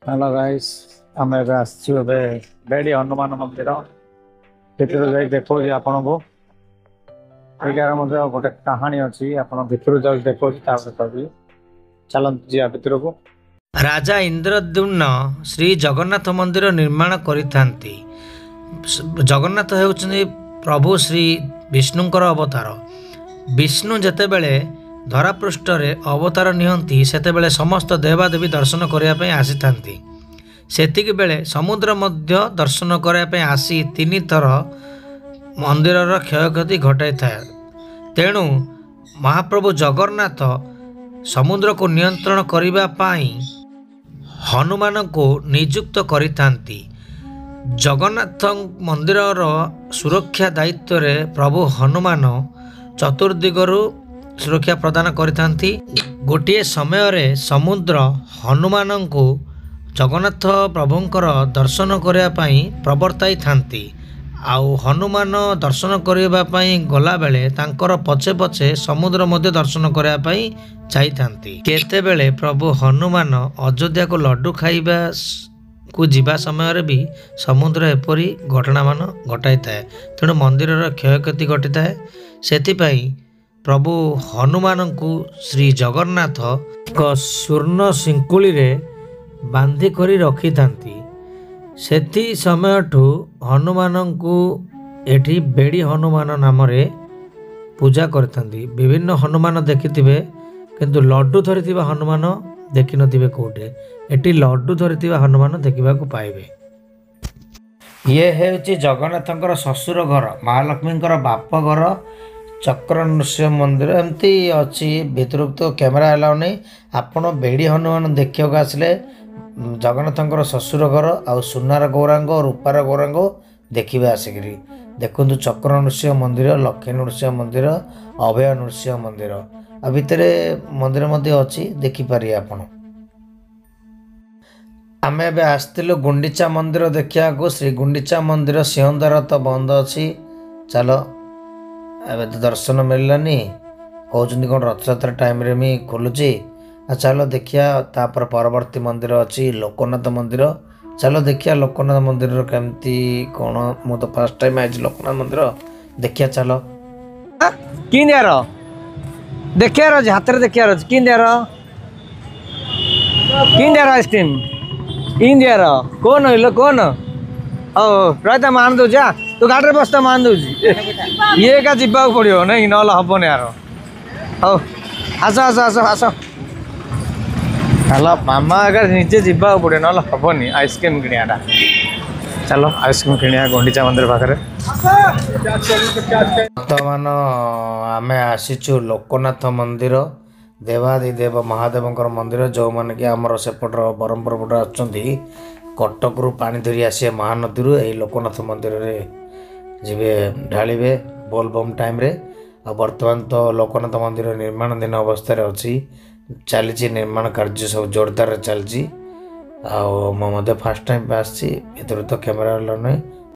Hello guys आम एबे बेड़ी हनुमान मंदिर भितर जाई देखो आपण को एगार गोटे कहानी अच्छी आप भितर जाऊ देखो कहबी चलत जी भितर को। राजा इंद्रद्युम्न श्री जगन्नाथ मंदिर निर्माण करिथांती। जगन्नाथ हेउचंदी प्रभु श्री विष्णुंकर अवतार। विष्णु जेतेबेले धरापृष्ठ अवतार नियंती सेतेबेले समस्त देवादेवी दर्शन करने पे आसीथांती। सेतिक बेले समुद्र मध्य दर्शन करने आसी 3 थर मंदिरर क्षयक्षति घटाई थाए। तेणु महाप्रभु जगन्नाथ समुद्र को नियंत्रण करने पाई हनुमान को नियुक्त करिथांती। जगन्नाथ मंदिरर सुरक्षा दायित्व रे प्रभु हनुमान चतुर्दिगरु सुरक्षा प्रदान करिथांती। गोटे समय रे समुद्र हनुमान को जगन्नाथ प्रभुंकर दर्शन करने पाई प्रवर्ताई थांती। आउ हनुमान दर्शन करने पाई गला बेले तांकर पछे पछे समुद्र मध्य दर्शन करने पाई जाइथांती। केतेबेले प्रभु हनुमान अयोध्या को लड्डू खाइबा को जीवा समय रे भी समुद्र एपरी घटना मान घटाई थाए। तेणु मंदिरर क्षयक्षति घटी थाए। सेतिपाई प्रभु हनुमान को श्री जगन्नाथ स्वर्ण शिंकुली रे बांधी करी रखी थांती। सेति समय ठू हनुमान को एठी बेड़ी हनुमान नाम रे पूजा करथांती। विभिन्न हनुमान देखिथिबे किंतु लड्डू धरिथिबा हनुमान देखि नथिबे कोठे। एठी लड्डू धरिथिबा हनुमान देखिबा को पाइबे। ये हेउची जगन्नाथंकर ससुर घर, महालक्ष्मींकर बाप घर, चक्र नृसिंह मंदिर एमती अच्छी भितर तो कैमेरा अलाउ नहीं। आपण बेड़ी हनुमान देखिया आसले जगन्नाथंकर ससुर घर आ सुनार गौरांग रूपार गौरांग देखिए आसिकी देखु चक्र नृसिंह मंदिर, लक्ष्मी नृसिंह मंदिर, अभय नृसिंह मंदिर आ भितर मंदिर मध्य अच्छी देखिपारे। आपण आम एबे आसतिलु गुंडीचा मंदिर देखिया को। श्री गुंडीचा मंदिर सिंहद्वार तो बंद अच्छी। चलो एबे तो दर्शन मिललानी कहते कौन रथयात्रा टाइम रे मी खोलुची। चलो देखिया तापर परवर्ती मंदिर अच्छी लोकनाथ मंदिर। चलो देखिया लोकनाथ मंदिर केमती कौन। मु तो फर्स्ट टाइम आई लोकनाथ मंदिर देखिया। चलो कि देखियार हाथ में देखियार कि आइसक्रीम इंडियार कौन हो कौन ओ रही मान दौ तू गाड़ी बसता मान दौ ये का जीवा पड़ो नहीं ना हेन यार। हो आस आस आस आस हेलो मामा अगर निजे जीवा पड़े ना हेनी आइसक्रीम किणियाटा। चलो आइसक्रीम किणिया गुंडीचा मंदिर पाखे। बर्तमान आम आसीचु लोकनाथ मंदिर, देवादिदेव महादेवंकर मंदिर। जो मैंने कि आमर सेपटर ब्रह्मपुर पटे आसुँच कटक रु पानी धरी आसे महानदी यही लोकनाथ मंदिर रे जीवे ढालिबे बोलबम टाइम रे। आ बर्तमान तो लोकनाथ मंदिर निर्माणाधीन अवस्था अच्छी चली निर्माण कार्य सब जोरदार चलती। आ फास्ट टाइम आसी भर तो कैमेरा नहीं